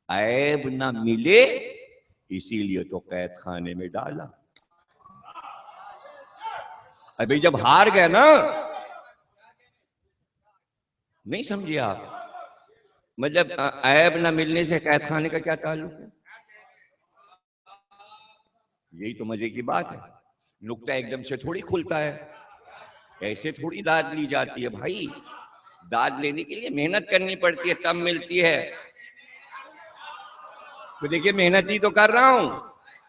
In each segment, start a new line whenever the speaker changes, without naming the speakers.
ऐब ना मिले इसीलिए तो कैद खाने में डाला। अभी जब हार गए ना, नहीं समझिए आप, मतलब ऐब ना मिलने से कैद खाने का क्या ताल्लुक है? यही तो मजे की बात है। नुक्ता एकदम से थोड़ी खुलता है, ऐसे थोड़ी दाद ली जाती है भाई। दाद लेने के लिए मेहनत करनी पड़ती है, तब मिलती है। तो देखिए मेहनत ही तो कर रहा हूं।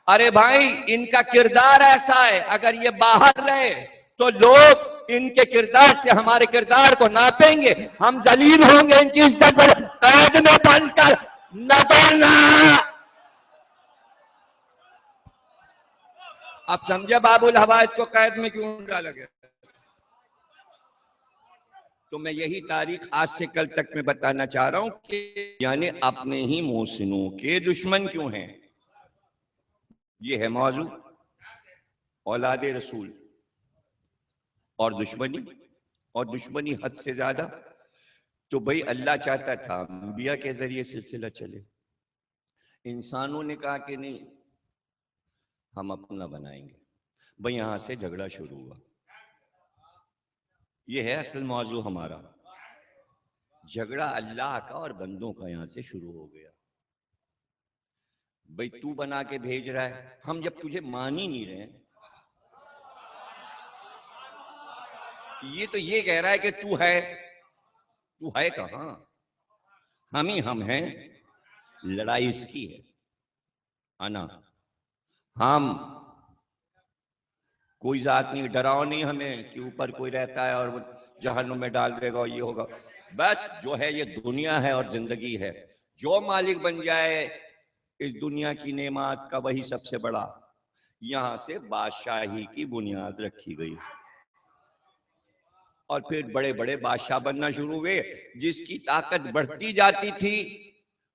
अरे भाई इनका किरदार ऐसा है, अगर ये बाहर रहे तो लोग इनके किरदार से हमारे किरदार को नापेंगे, हम जलील होंगे, इनकी इज्जत पर कैद में बंद कर नजर ना। आप समझे बाबुल हवाज को कैद में क्यों डाला गया? तो मैं यही तारीख आज से कल तक में बताना चाह रहा हूं कि यानी अपने ही मोहसिनों के दुश्मन क्यों हैं। ये है मौजू औलादे रसूल और दुश्मनी, और दुश्मनी हद से ज्यादा। तो भाई अल्लाह चाहता था अंबिया के जरिए सिलसिला चले, इंसानों ने कहा कि नहीं हम अपना बनाएंगे। भाई यहां से झगड़ा शुरू हुआ। ये है असल मौजू हमारा, झगड़ा अल्लाह का और बंदों का यहां से शुरू हो गया। भाई तू बना के भेज रहा है, हम जब तुझे मान ही नहीं रहे, ये तो ये कह रहा है कि तू है कहां, हम ही हम हैं, लड़ाई इसकी है। आना हम कोई जात नहीं, डराओ नहीं हमें कि ऊपर कोई रहता है और जहन्नुम में डाल देगा और ये होगा। बस जो है ये दुनिया है और जिंदगी है, जो मालिक बन जाए इस दुनिया की नेमत का वही सबसे बड़ा। यहां से बादशाही की बुनियाद रखी गई और फिर बड़े बड़े बादशाह बनना शुरू हुए। जिसकी ताकत बढ़ती जाती थी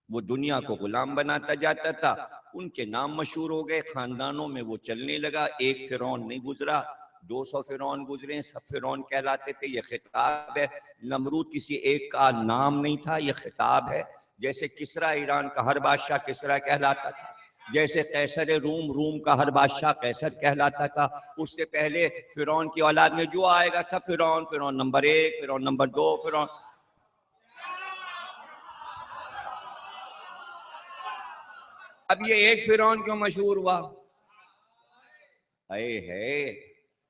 वो दुनिया को गुलाम बनाता जाता था। उनके नाम मशहूर हो गए, खानदानों में वो चलने लगा। एक फिरौन नहीं गुजरा, 200 फिरौन गुजरे, सब फिरौन कहलाते थे। ये खिताब है। नमरूद किसी एक का नाम नहीं था, ये खिताब है। जैसे किसरा ईरान का हर बादशाह किसरा कहलाता था, जैसे कैसर रूम का हर बादशाह कैसर कहलाता था। उससे पहले फिरौन की औलाद में जो आएगा सब फिरौन नंबर 1, फिरौन नंबर 2, फिरौन। अब ये एक फिरौन क्यों मशहूर हुआ? है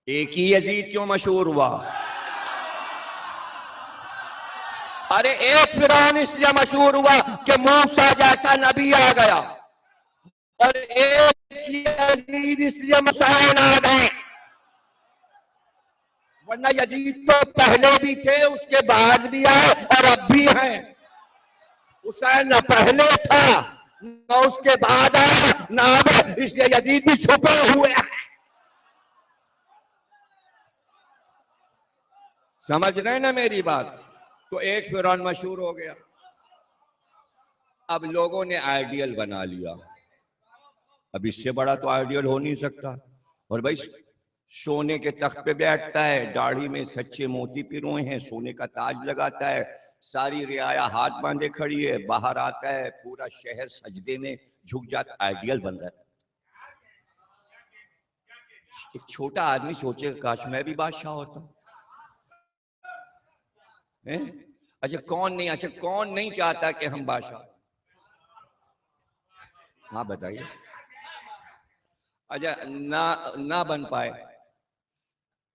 एक ही यजीद क्यों मशहूर हुआ? अरे एक फिरौन इसलिए मशहूर हुआ कि मूसा जैसा नबी आ गया, और एक यजीद इसलिए हुसैन आ गए। वरना यजीद तो पहले भी थे, उसके बाद भी आए और अब भी हैं। हुसैन न पहले था न उसके बाद आया न अब, इसलिए यजीद भी छुपे हुए हैं। समझ रहे ना मेरी बात? तो एक फिरौन मशहूर हो गया। अब लोगों ने आइडियल बना लिया, अब इससे बड़ा तो आइडियल हो नहीं सकता। और भाई सोने के तख्त पे बैठता है, दाढ़ी में सच्चे मोती पिरोए हैं, सोने का ताज लगाता है, सारी रियाया हाथ बांधे खड़ी है, बाहर आता है पूरा शहर सजदे में झुक जाता। आइडियल बन रहा है। एक छोटा आदमी सोचे काश मैं भी बादशाह होता है। अच्छा कौन नहीं चाहता कि हम बादशाह? हाँ बताइए। अच्छा ना बन पाए,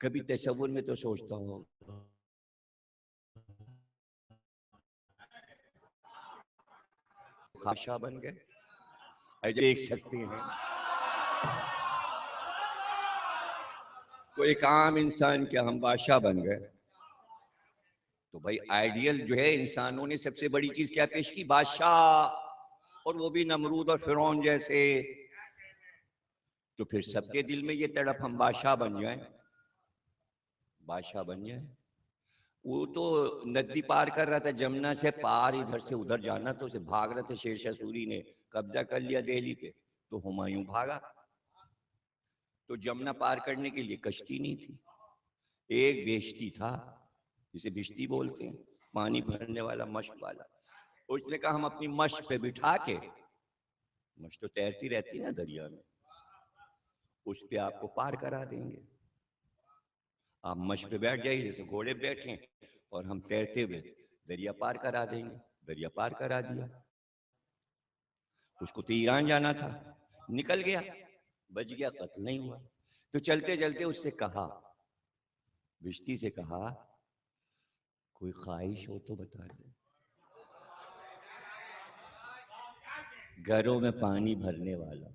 कभी तसव्वुर में तो सोचता हूँ बादशाह बन गए, देख सकते हैं। तो एक आम इंसान क्या हम बादशाह बन गए? तो भाई आइडियल जो है, इंसानों ने सबसे बड़ी चीज क्या पेश की? बादशाह, और वो भी नमरूद और फिरौन जैसे। तो फिर सबके दिल में ये तड़प हम बादशाह बन जाएं, बादशाह बन जाएं। वो तो नदी पार कर रहा था, जमुना से पार इधर से उधर जाना, तो उसे भाग रहे थे। शेरशाह सूरी ने कब्जा कर लिया दिल्ली पे, तो हुमायूं भागा। तो जमुना पार करने के लिए कश्ती नहीं थी, एक बेश्ती था, जिसे बिश्ती बोलते हैं, पानी भरने वाला, मश्क वाला। उसने कहा हम अपनी मश पे बिठा के, मश तो तैरती रहती है ना दरिया में, उस पे आपको पार करा देंगे। आप मश पे बैठ जाइए जैसे घोड़े बैठे, और हम तैरते हुए दरिया पार करा देंगे। दरिया पार करा दिया। उसको तो ईरान जाना था, निकल गया, बच गया, कत्ल नहीं हुआ। तो चलते चलते उससे कहा, बिश्ती से कहा, कोई ख्वाहिश हो तो बता दे, घरों में पानी भरने वाला,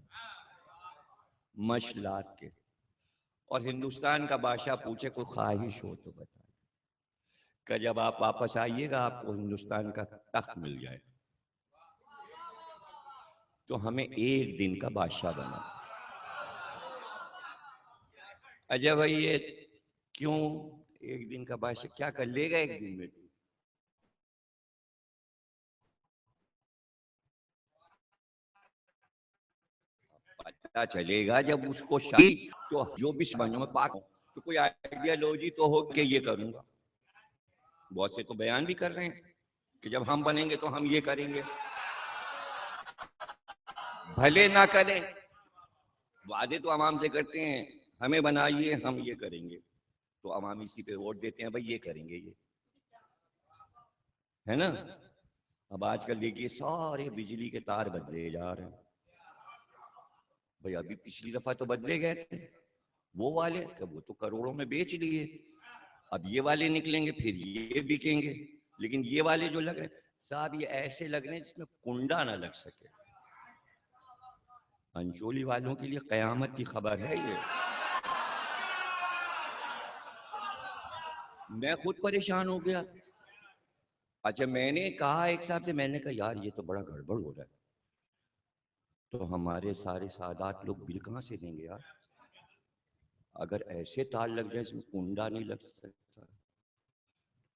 मशलात के, और हिंदुस्तान का बादशाह पूछे कोई ख्वाहिश हो तो बता दे, कि जब आप वापस आइएगा आपको हिंदुस्तान का तख्त मिल जाए। तो हमें एक दिन का बादशाह बना। अजय भाई ये क्यों एक दिन का बादशाह, क्या कर लेगा एक दिन में? पता चलेगा जब उसको शादी, तो जो भी बनो में पाक, तो कोई आइडियोलॉजी तो हो कि ये करूंगा। बहुत से तो बयान भी कर रहे हैं कि जब हम बनेंगे तो हम ये करेंगे, भले ना करें, वादे तो आवाम से करते हैं, हमें बनाइए हम ये करेंगे, तो आवाम इसी पे वोट देते हैं, भाई ये करेंगे, ये है ना। अब आजकल देखिए सारे बिजली के तार बदले जा रहे हैं। भाई अभी पिछली दफा तो बदले गए थे वो वाले, तो वो तो करोड़ों में बेच लिए। अब ये वाले निकलेंगे, फिर ये बिकेंगे। लेकिन ये वाले जो लग रहे हैं साहब, ये ऐसे लग रहे हैं जिसमें कुंडा ना लग सके। अंचोली वालों के लिए कयामत की खबर है ये। मैं खुद परेशान हो गया। अच्छा, मैंने कहा एक साहब से, मैंने कहा यार ये तो बड़ा गड़बड़ हो रहा है, तो हमारे सारे सादात लोग बिल कहाँ से देंगे यार, अगर ऐसे तार लग जाए इसमें कुंडा नहीं लग सकता।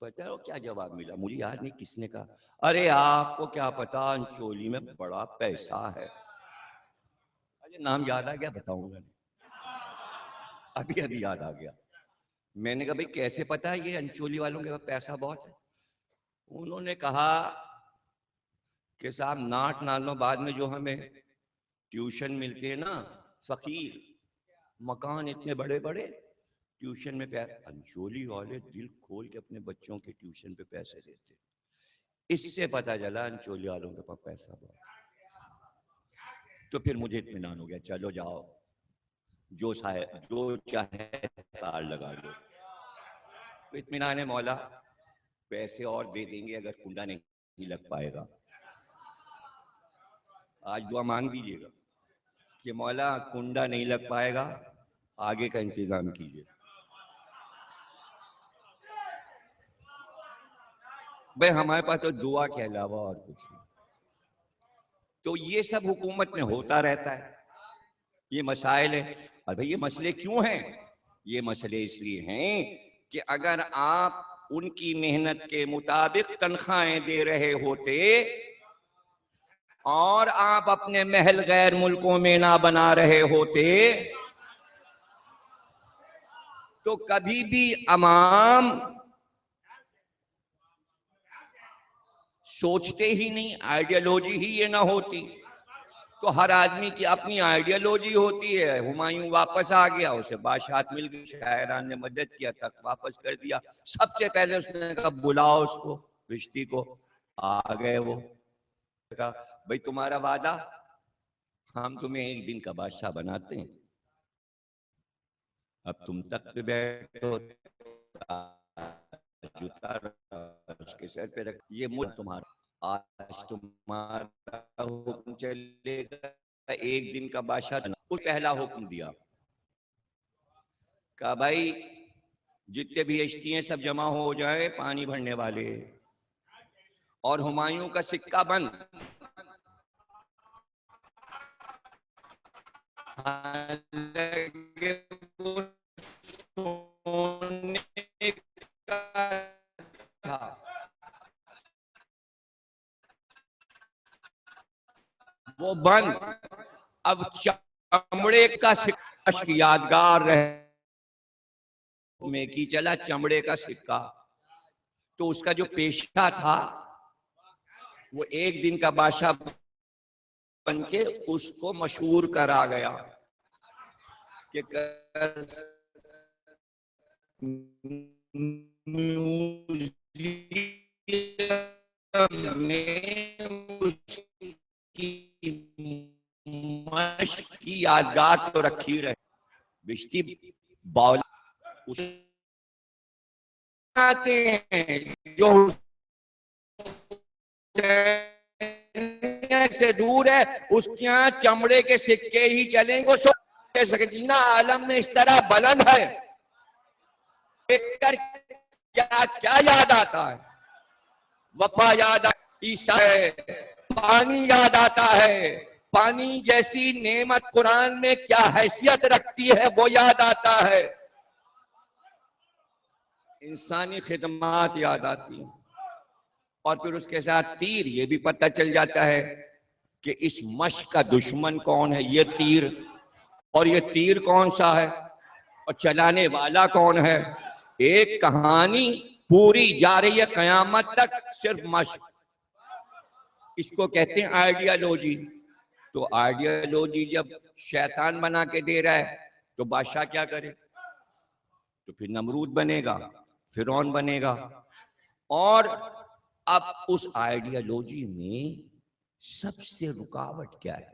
पता है वो क्या जवाब मिला, मुझे याद नहीं किसने कहा, अरे आपको क्या पता अंचोली में बड़ा पैसा है। अरे नाम याद आ गया, बताऊंगा नहीं, अभी अभी याद आ गया। मैंने कहा भाई कैसे पता है ये अंचोली वालों के पास पैसा बहुत है? उन्होंने कहा कि साहब नाट नालों बाद में जो हमें ट्यूशन मिलते हैं ना, फकीर मकान इतने बड़े बड़े, ट्यूशन में अंचोली वाले दिल खोल के अपने बच्चों के ट्यूशन पे पैसे देते। इससे पता चला अंचोली वालों के पास पैसा बहुत। तो फिर मुझे इत्मीनान हो गया, चलो जाओ जो चाहे तार लगा लो। तो इत्मीनान है मौला, पैसे और दे देंगे अगर कुंडा नहीं लग पाएगा। आज दुआ मांग दीजिएगा कि मौला कुंडा नहीं लग पाएगा, आगे का इंतजाम कीजिए। भाई हमारे पास तो दुआ के अलावा और कुछ नहीं। तो ये सब हुकूमत में होता रहता है, ये मसाइल है। और भाई ये मसले क्यों हैं? ये मसले इसलिए हैं कि अगर आप उनकी मेहनत के मुताबिक तनख्वाहें दे रहे होते और आप अपने महल गैर मुल्कों में ना बना रहे होते, तो कभी भी अवाम सोचते ही नहीं, आइडियोलॉजी ही ये ना होती। तो हर आदमी की अपनी आइडियोलॉजी होती है। हुमायूं वापस आ गया, उसे बादशाहत मिल गई, शायरान ने मदद किया, तक वापस कर दिया। सबसे पहले उसने कहा बुलाओ उसको, रिश्ती को। आ गए वो, कहा भाई तुम्हारा वादा, हम तुम्हें एक दिन का बादशाह बनाते हैं, अब तुम तक पे बैठो, जूता उसके सर पे रख, ये मुल्क तुम्हारा, आज तुम्हारा हुक्म चलेगा, एक दिन का बादशाह। उस पहला हुक्म दिया, कहा भाई जितने भी एसटी हैं सब जमा हो जाए, पानी भरने वाले, और हुमायूं का सिक्का बंद। सोने का था, वो बंद। अब चमड़े का सिक्का यादगार रहे में की चला, चमड़े का सिक्का। तो उसका जो पेशा था वो एक दिन का बादशाह बन के उसको मशहूर करा गया कि में उसकी मश्क की यादगार तो रखी रहे। बिश्ती बावला आते हैं जो से दूर है, उसके यहाँ चमड़े के सिक्के ही चलेंगे। सकीना आलम में इस तरह बुलंद है, देखकर क्या क्या याद आता है? वफा याद ईसा है, पानी याद आता है, पानी जैसी नेमत कुरान में क्या हैसियत रखती है वो याद आता है, इंसानी खिदमत याद आती है, और फिर उसके साथ तीर। ये भी पता चल जाता है कि इस मश्क का दुश्मन कौन है, ये तीर, और ये तीर कौन सा है, और चलाने वाला कौन है। एक कहानी पूरी जा रही है कयामत तक, सिर्फ मश्क। इसको कहते हैं आइडियालॉजी। तो आइडियालॉजी जब शैतान बना के दे रहा है तो बादशाह क्या करे? तो फिर नमरूद बनेगा, फिरौन बनेगा। और अब उस आइडियालॉजी में सबसे रुकावट क्या है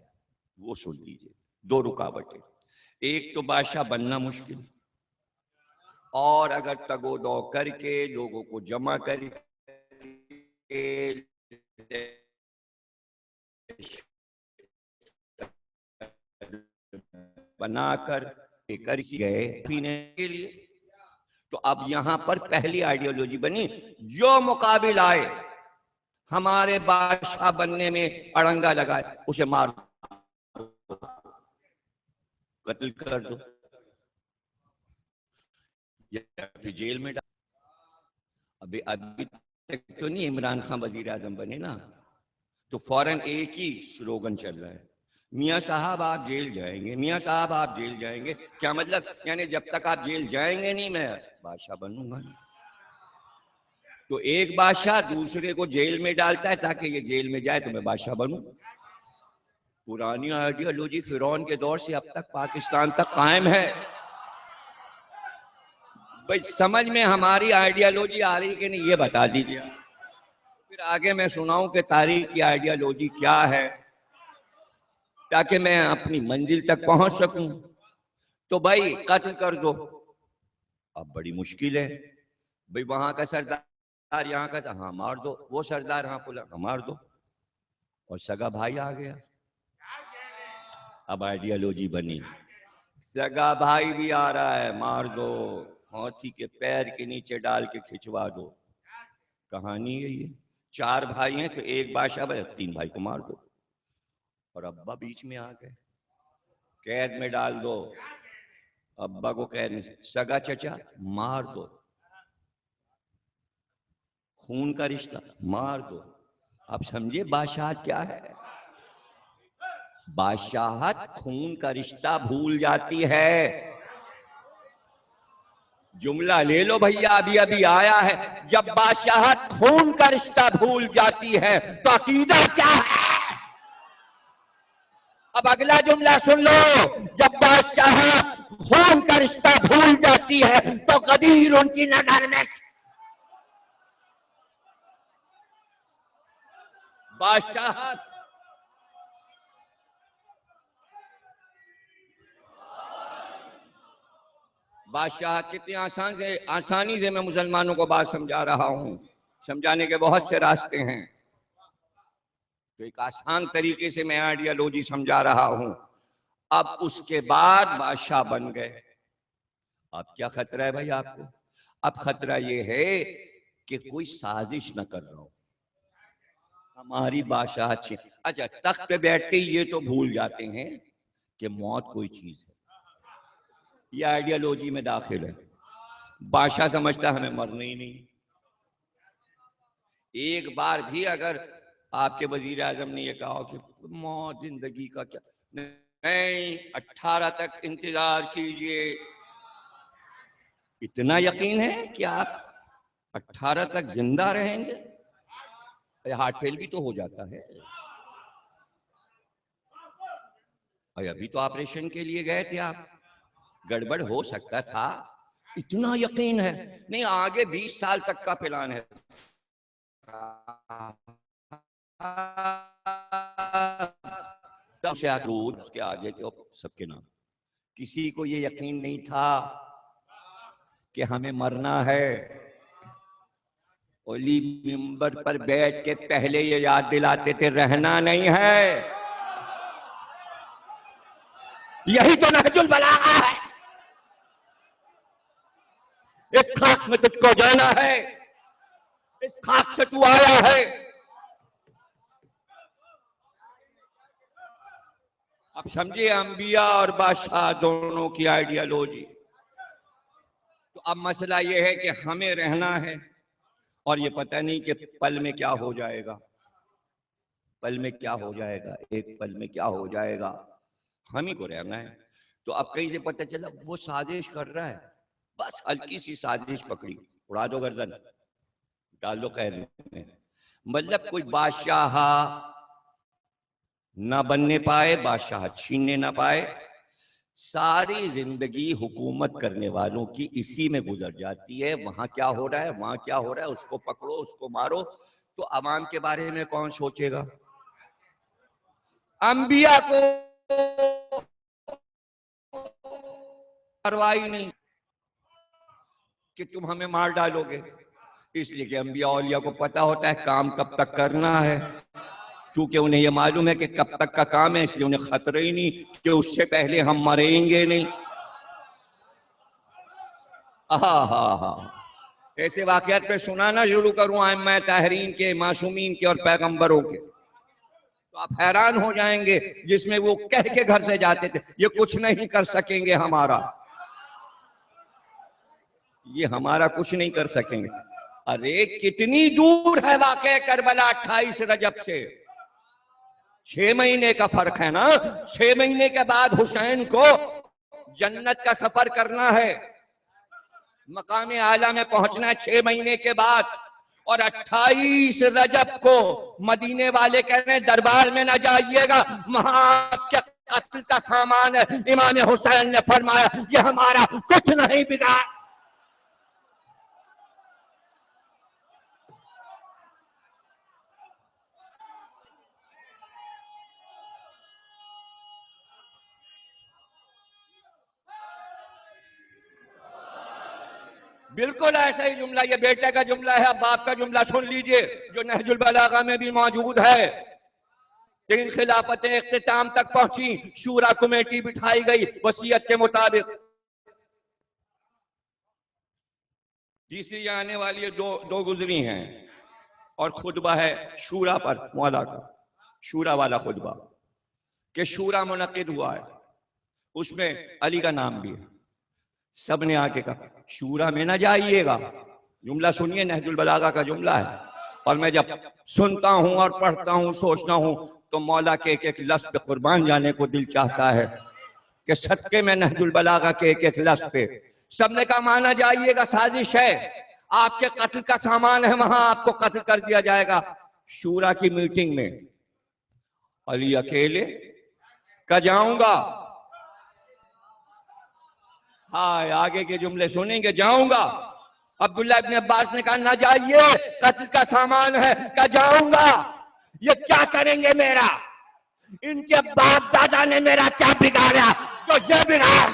वो सुन लीजिए। दो रुकावटें। एक तो बादशाह बनना मुश्किल, और अगर तगोदो करके लोगों को जमा करके बनाकर लेकर गए पीने के लिए, तो अब यहां पर पहली आइडियोलॉजी बनी, जो मुकाबिल आए हमारे बादशाह बनने में अड़ंगा लगाए उसे मार दो, कत्ल कर दो या फिर जेल में डाल। अभी तक तो नहीं इमरान खान वजीर आजम बने ना, तो फौरन एक ही स्लोगन चल रहा है, मियाँ साहब आप जेल जाएंगे, मियाँ साहब आप जेल जाएंगे। क्या मतलब? यानी जब तक आप जेल जाएंगे नहीं मैं बादशाह बनूंगा नहीं। तो एक बादशाह दूसरे को जेल में डालता है ताकि ये जेल में जाए तो मैं बादशाह बनूं। पुरानी आइडियोलॉजी फिरौन के दौर से अब तक पाकिस्तान तक कायम है। भाई समझ में हमारी आइडियोलॉजी आ रही कि नहीं ये बता दीजिए, फिर आगे मैं सुनाऊं कि तारीख की आइडियोलॉजी क्या है, ताकि मैं अपनी मंजिल तक पहुंच सकूं। तो भाई कत्ल कर दो, अब बड़ी मुश्किल है। भाई वहां का सरदार यहाँ का, हाँ मार दो, वो सरदार हाँ पुला, हाँ मार दो, और सगा भाई आ गया। अब आइडियोलॉजी बनी, सगा भाई भी आ रहा है, मार दो, हाथी के पैर के नीचे डाल के खिंचवा दो। कहानी है ये। चार भाई हैं तो एक बादशाह बने, तीन भाई को मार दो, और अब्बा बीच में आ गए, कैद में डाल दो, अब्बा को कैद में, सगा चचा मार दो, खून का रिश्ता मार दो। अब समझे बादशाहत क्या है? बादशाहत खून का रिश्ता भूल जाती है। जुमला ले लो भैया, अभी अभी आया है, जब बादशाहत खून का रिश्ता भूल जाती है तो अकीदा क्या है? अब अगला जुमला सुन लो, जब बादशाहत खून का रिश्ता भूल जाती है तो कदीर उनकी नजर में बादशाहत। बादशाह कितनी आसानी से मैं मुसलमानों को बात समझा रहा हूं। समझाने के बहुत से रास्ते हैं, तो एक आसान तरीके से मैं आइडियोलॉजी समझा रहा हूं। अब उसके बाद बादशाह बन गए, अब क्या खतरा है भाई आपको? अब खतरा ये है कि कोई साजिश न कर रहा हो हमारी बादशाह अच्छी। अच्छा, तख्त पे बैठते ही ये तो भूल जाते हैं कि मौत कोई चीज है, ये आइडियोलॉजी में दाखिल है। बादशाह समझता हमें मरना ही नहीं। एक बार भी अगर आपके वजीर आजम ने ये कहा कि मौत जिंदगी का क्या, नहीं 18 तक इंतजार कीजिए। इतना यकीन है कि आप 18 तक जिंदा रहेंगे? हार्ट फेल भी तो हो जाता है। अरे अभी तो ऑपरेशन के लिए गए थे आप, गड़बड़ हो सकता था, इतना यकीन है? नहीं, आगे 20 साल तक का प्लान है। तब से उसके आगे तो सबके नाम। किसी को ये यकीन नहीं था कि हमें मरना है। ओली मिंबर पर बैठ के पहले ये याद दिलाते थे रहना नहीं है। यही तो नहजुल बलागा है। इस खाक में तुझको जाना है, इस खाक से तू आया है। अब समझिए अंबिया और बादशाह दोनों की आइडियोलॉजी। तो अब मसला यह है कि हमें रहना है और ये पता नहीं कि पल में क्या हो जाएगा, पल में क्या हो जाएगा, एक पल में क्या हो जाएगा। हम ही को रहना है। तो अब कहीं से पता चला वो साजिश कर रहा है, बस हल्की सी साजिश पकड़ी, उड़ा दो गर्दन, डाल दो कैद में। मतलब कोई बादशाह ना बनने पाए, बादशाह छीनने ना पाए। सारी जिंदगी हुकूमत करने वालों की इसी में गुजर जाती है। वहां क्या हो रहा है, वहां क्या हो रहा है, उसको पकड़ो, उसको मारो। तो अवाम के बारे में कौन सोचेगा? अंबिया को परवाही नहीं कि तुम हमें मार डालोगे, इसलिए कि अंबिया औलिया को पता होता है काम कब तक करना है। चूंकि उन्हें यह मालूम है कि कब तक का काम है, इसलिए उन्हें खतरा ही नहीं कि उससे पहले हम मरेंगे नहीं। हाँ हाँ हाँ, ऐसे वाकयात पे सुनाना शुरू करूं मैं ताहरीन के, मासूमीन के और पैगंबरों के, तो आप हैरान हो जाएंगे। जिसमें वो कह के घर से जाते थे ये कुछ नहीं कर सकेंगे हमारा, ये हमारा कुछ नहीं कर सकेंगे। अरे कितनी दूर है वाकया करबला 28 रजब से, 6 महीने का फर्क है ना। 6 महीने के बाद हुसैन को जन्नत का सफर करना है, मकाम आला में पहुंचना है 6 महीने के बाद। और 28 रजब को मदीने वाले कह रहे हैं दरबार में ना जाइएगा, वहां आपके कत्ल का सामान है। इमाम हुसैन ने फरमाया ये हमारा कुछ नहीं बिगाड़। बिल्कुल ऐसा ही जुमला, ये बेटे का जुमला है। अब बाप का जुमला सुन लीजिए जो नहजुल बलागा में भी मौजूद है। 3 खिलाफतें इख्तिताम तक पहुंची, शूरा कमेटी बिठाई गई वसीयत के मुताबिक। तीसरी आने वाली दो गुजरी हैं और खुतबा है शूरा पर, मौला का शूरा वाला खुतबा कि शूरा मुनक्किद हुआ है, उसमें अली का नाम भी है। सब ने आके कहा शूरा में ना जाइएगा। जुमला सुनिए, नहजुल बलागा का जुमला है। और मैं जब सुनता हूं और पढ़ता हूं, सोचता हूं, तो मौला के एक लफ्ज पे कुर्बान जाने को दिल चाहता है कि सदके में नहजुल बलागा के एक लफ्ज पे। सबने कहा माना जाइएगा, साजिश है, आपके कत्ल का सामान है, वहां आपको कत्ल कर दिया जाएगा। शूरा की मीटिंग में अली अकेले का जाऊंगा। हाँ, आगे के जुमले सुनेंगे, जाऊंगा। अब्दुल्ला इब्न अब्बास ने कहा ना जाइए, कत्ल का सामान है। कहा जाऊंगा। ये क्या करेंगे मेरा? इनके बाप दादा ने मेरा क्या बिगाड़ा जो ये बिगाड़।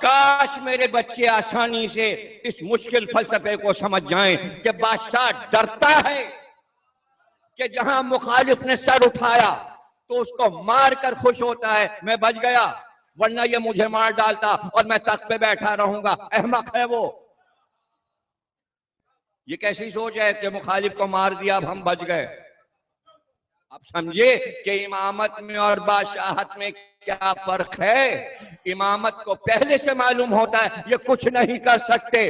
काश मेरे बच्चे आसानी से इस मुश्किल फलसफे को समझ जाएं कि बादशाह डरता है कि जहां मुखालिफ ने सर उठाया तो उसको मार कर खुश होता है, मैं बच गया। वरना ये मुझे मार डालता और मैं तख्त पे बैठा रहूंगा। अहमक है वो। ये कैसी सोच है कि मुखालिफ को मार दिया अब हम बच गए। आप समझे कि इमामत में और बादशाहत में क्या फर्क है। इमामत को पहले से मालूम होता है ये कुछ नहीं कर सकते,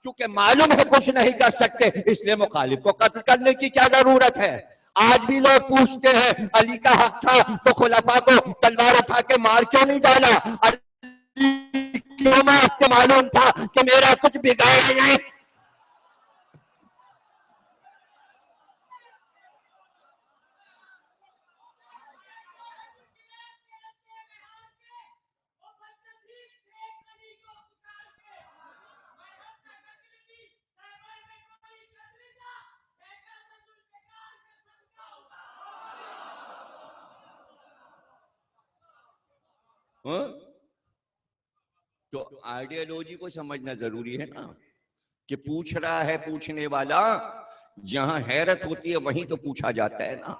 क्योंकि मालूम है कुछ नहीं कर सकते, इसलिए मुखालिफ को कत्ल करने की क्या जरूरत है। आज भी लोग पूछते हैं अली का हक था तो खुलाफा को तलवार उठा के मार क्यों नहीं डाला। अली क्यों मारते, मालूम था कि मेरा कुछ बिगाड़ नहीं। हाँ? तो आइडियोलॉजी को समझना जरूरी है ना, कि पूछ रहा है पूछने वाला, जहां हैरत होती है वहीं तो पूछा जाता है ना।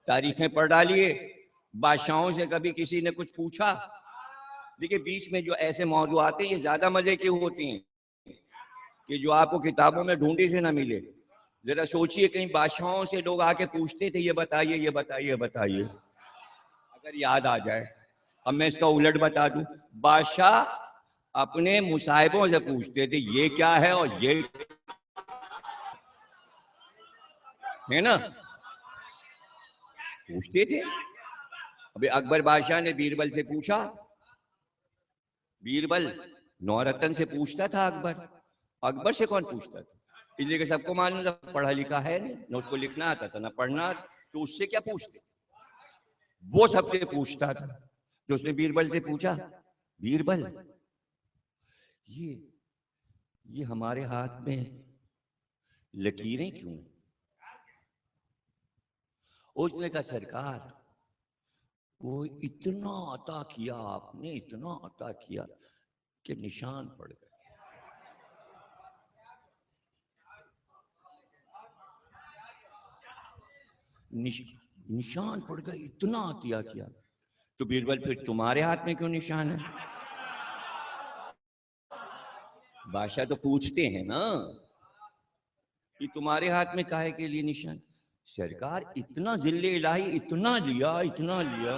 तारीखें पढ़ डालिए, बादशाहों से कभी किसी ने कुछ पूछा। देखिए बीच में जो ऐसे मौजूद आते हैं ये ज्यादा मजे की होती हैं कि जो आपको किताबों में ढूंढी से ना मिले। जरा सोचिए कहीं बादशाहों से लोग आके पूछते थे ये बताइए ये बताइए बताइए, अगर याद आ जाए। अब मैं इसका उलट बता दूं, बादशाह अपने मुसाहिबों से पूछते थे ये क्या है और ये है ना, पूछते थे। अभी अकबर बादशाह ने बीरबल से पूछा, बीरबल नौरतन से पूछता था अकबर, अकबर से कौन पूछता था, इसलिए कि सबको मालूम था पढ़ा लिखा है नहीं, ना उसको लिखना आता था ना पढ़ना आता, तो उससे क्या पूछते। वो सबसे पूछता था। तो उसने बीरबल से पूछा, बीरबल ये ये हमारे हाथ में लकीरें क्यों। उसने कहा सरकार वो इतना अता किया आपने, इतना अता किया कि निशान पड़ गए। निशान पड़ गए, इतना अतिया किया। तो बीरबल फिर तुम्हारे हाथ में क्यों निशान है। बादशाह तो पूछते हैं ना कि तुम्हारे हाथ में काहे के लिए निशान। सरकार इतना जिल्ले इलाही, इतना लिया इतना लिया।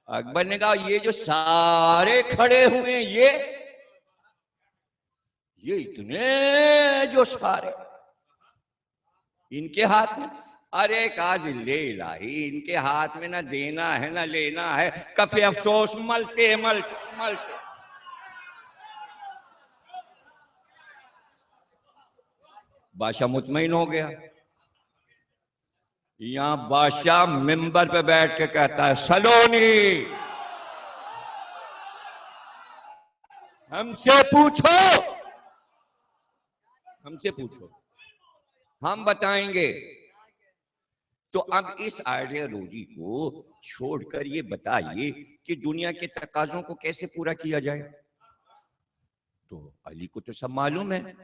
अकबर ने कहा ये जो सारे खड़े हुए हैं ये इतने जो सारे इनके हाथ में, अरे का जिल्ले इलाही इनके हाथ में ना देना है ना लेना है, कफे अफसोस मलते मलते मलते। बादशाह मुतमईन हो गया। यहां बादशाह मिंबर पे बैठ के कहता है सलोनी हमसे पूछो, हमसे पूछो हम बताएंगे। तो अब इस आइडियोलॉजी को छोड़कर ये बताइए कि दुनिया के तकाजों को कैसे पूरा किया जाए। तो अली को तो सब मालूम है,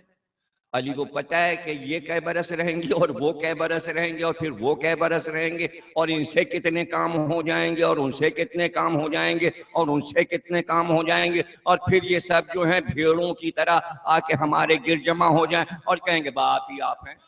अली को पता है कि ये कै बरस रहेंगे और वो कै बरस रहेंगे और फिर वो कै बरस रहेंगे और इनसे कितने काम हो जाएंगे और उनसे कितने काम हो जाएंगे और उनसे कितने काम हो जाएंगे, और फिर ये सब जो है भेड़ों की तरह आके हमारे गिर जमा हो जाए और कहेंगे बाप ही आप हैं।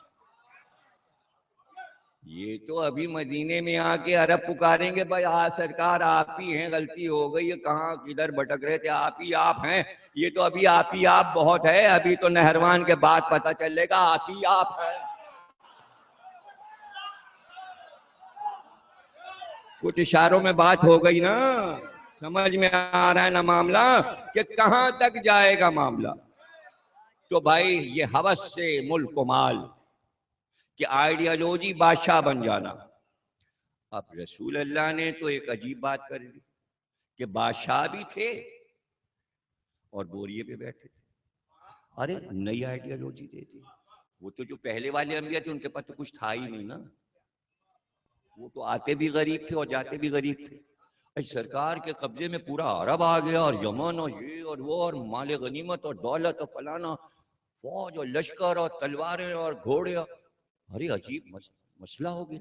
ये तो अभी मदीने में आके अरब पुकारेंगे भाई आ सरकार आप ही हैं, गलती हो गई है, कहाँ किधर भटक रहे थे, आप ही आप हैं। ये तो अभी आप ही आप बहुत है, अभी तो नहरवान के बाद पता चलेगा आप ही आप है। कुछ इशारों में बात हो गई ना, समझ में आ रहा है ना मामला कि कहां तक जाएगा मामला। तो भाई ये हवस से मुल्क माल कि आइडियोलॉजी बादशाह बन जाना। अब रसूल अल्लाह ने तो एक अजीब बात कर दी कि बादशाह भी थे और बोरिए पे बैठे थे। अरे नई आइडियोलॉजी दे दी। वो तो जो पहले वाले अंबिया थे उनके पास तो कुछ था ही नहीं ना, वो तो आते भी गरीब थे और जाते भी गरीब थे। सरकार के कब्जे में पूरा अरब आ गया और यमन और ये और वो और माले गनीमत और दौलत और फलाना, फौज और लश्कर और तलवारें और घोड़े। अरे अजीब मसला हो गया।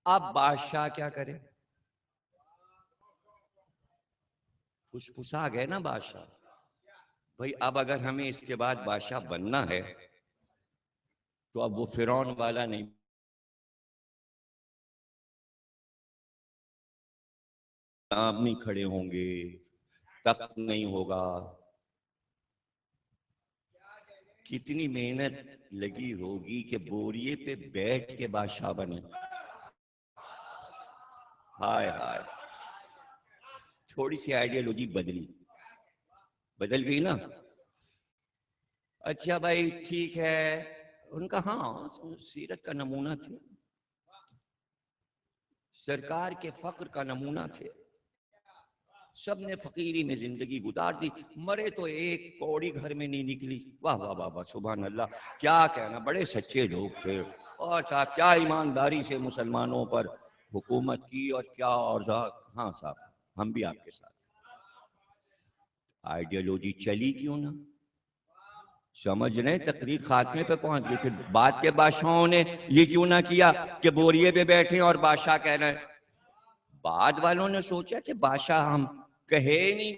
अब बादशाह क्या करे, फुसफुसा गए ना बादशाह। भाई अब अगर हमें इसके बाद बादशाह बनना है तो अब वो फिरौन वाला नहीं, नाम नहीं खड़े होंगे, तख्त नहीं होगा। कितनी मेहनत लगी होगी कि बोरिए पे बैठ के बादशाह बने। हाय हाय, थोड़ी सी आइडियोलॉजी बदल गई ना। अच्छा भाई ठीक है, उनका हाँ सीरत का नमूना थे, सरकार के फक्र का नमूना थे, सबने फकीरी में जिंदगी गुजार दी, मरे तो एक कौड़ी घर में नहीं निकली। वाह वाह वाह वाह, सुभान अल्लाह, क्या कहना, बड़े सच्चे लोग थे। और साहब क्या ईमानदारी से मुसलमानों पर हुकूमत की, और क्या, और हाँ साहब हम भी आपके साथ। आइडियोलॉजी चली क्यों ना, समझ रहे, तकरीर खात्मे पे पहुंच गई। फिर बाद के बादशाहों ने ये क्यों ना किया कि बोरिए पे बैठे और बादशाह कह रहे हैं। बाद वालों ने सोचा कि बादशाह हम कहे नहीं,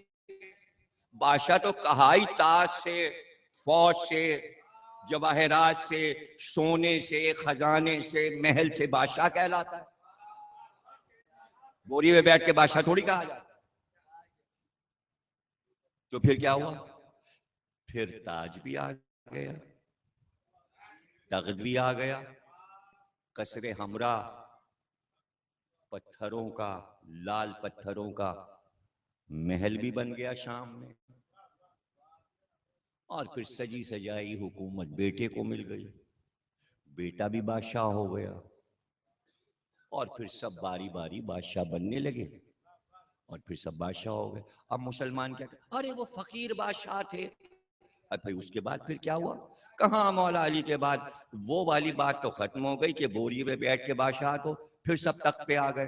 बादशाह तो कहाई ताज से, फौज से, जवाहरात से, सोने से, खजाने से, महल से बादशाह कहलाता है। बोरी में बैठ के बादशाह थोड़ी कहा जाता। तो फिर क्या हुआ, फिर ताज भी आ गया, तख्त भी आ गया, कसरे हमरा पत्थरों का, लाल पत्थरों का महल भी बन गया शाम में, और फिर सजी सजाई हुकूमत बेटे को मिल गई, बेटा भी बादशाह हो गया, और फिर सब बारी बारी बादशाह बनने लगे, और फिर सब बादशाह हो गए। अब मुसलमान क्या, अरे वो फकीर बादशाह थे। अब फिर उसके बाद फिर क्या हुआ, कहाँ मौला अली के बाद वो वाली बात तो खत्म हो गई कि बोरी में बैठ के बादशाह, तो फिर सब तख्त पे आ गए।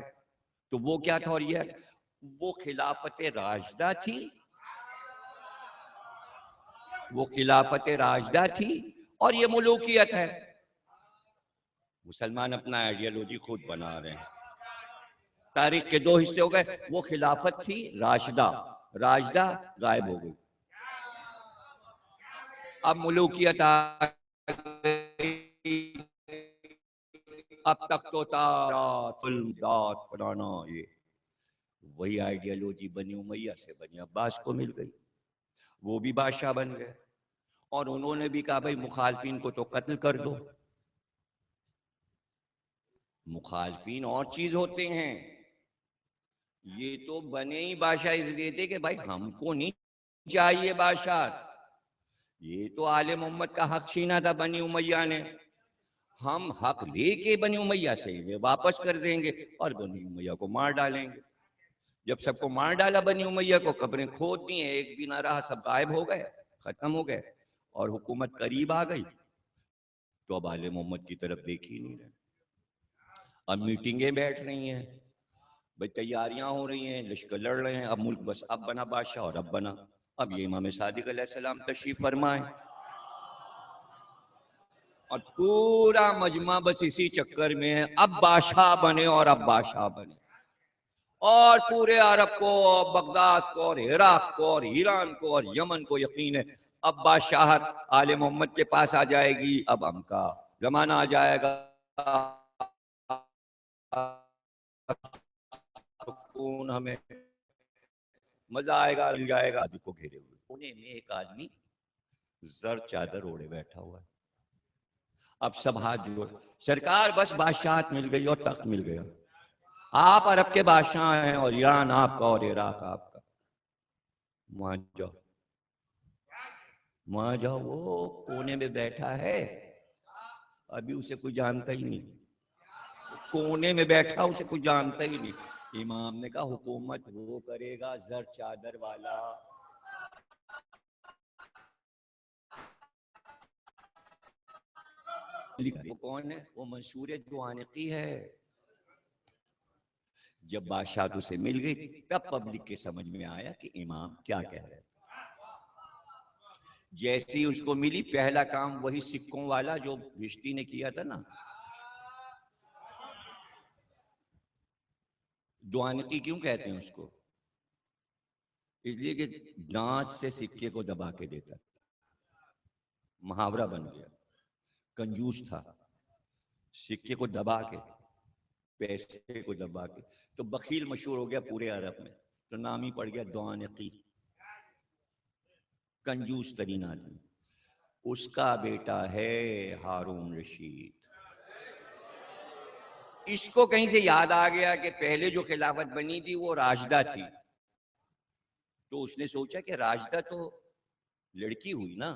तो वो क्या था, और ये वो खिलाफत राशिदा थी, वो खिलाफत राशिदा थी, और ये मुल्कियत है। मुसलमान अपना आइडियोलॉजी खुद बना रहे हैं। तारीख के दो हिस्से हो गए, वो खिलाफत थी राशिदा, राशिदा गायब हो गई, अब मुल्कियत आ गई। अब तक तो फलाना, ये वही आइडियोलॉजी बनी उमैया से बनी अब्बास को मिल गई, वो भी बादशाह बन गए, और उन्होंने भी कहा भाई मुखालफिन को तो कत्ल कर दो। मुखालफिन और चीज होते हैं, ये तो बने ही बादशाह इसलिए थे कि भाई हमको नहीं चाहिए बादशाह, ये तो आले मोहम्मद का हक छीना था बनी उमैया ने, हम हक लेके बनी उमैया से ये वापस कर देंगे और बनी उमैया को मार डालेंगे। जब सबको मार डाला बनी उमैया को, कब्रें खोद दी, एक भी ना रहा, सब गायब हो गए, खत्म हो गए, और हुकूमत करीब आ गई, तो अब आले मोहम्मद की तरफ देख ही नहीं रहे। अब मीटिंगें बैठ रही हैं भाई, तैयारियां हो रही हैं, लश्कर लड़ रहे हैं, अब मुल्क बस अब बना बादशाह, और अब बना, अब ये इमाम सादिक अलैहिस्सलाम तशरीफ फरमाए, और पूरा मजमा बस इसी चक्कर में है, अब बादशाह बने और अब बादशाह बने, और पूरे अरब को, बगदाद को, और इराक को, और ईरान को, और यमन को यकीन है अब बादशाहत आले मोहम्मद के पास आ जाएगी, अब हम का जमाना आ जाएगा, सुकून हमें, मजा आएगा, मिल जाएगा। आदि को घेरे हुए कोने में एक आदमी जर चादर ओढ़े बैठा हुआ है। अब सब हाथ जोड़, सरकार बस बादशाहत मिल गई और तख्त मिल गया, आप अरब के बादशाह हैं, और ईरान आपका, और इराक आपका, वहां जाओ, वहां जाओ, वो कोने में बैठा है, अभी उसे कोई जानता ही नहीं, कोने में बैठा, उसे कोई जानता ही नहीं। इमाम ने कहा हुकूमत वो करेगा जर चादर वाला, वो कौन है, वो मंसूर दुआनकी है। जब बादशाह से मिल गई, तब पब्लिक के समझ में आया कि इमाम क्या कह रहे हैं। जैसे ही उसको मिली, पहला काम वही सिक्कों वाला जो भिश्ती ने किया था ना, दुआनकी क्यों कहते हैं उसको? इसलिए कि दांत से सिक्के को दबा के देता, मुहावरा बन गया। कंजूस था, सिक्के को दबा के, पैसे को दबा के, तो बखील मशहूर हो गया पूरे अरब में, तो नाम ही पड़ गया दुआनकी, कंजूस तरीन आदमी। उसका बेटा है हारून रशीद। इसको कहीं से याद आ गया कि पहले जो खिलाफत बनी थी वो राशिदा थी, तो उसने सोचा कि राशिदा तो लड़की हुई ना,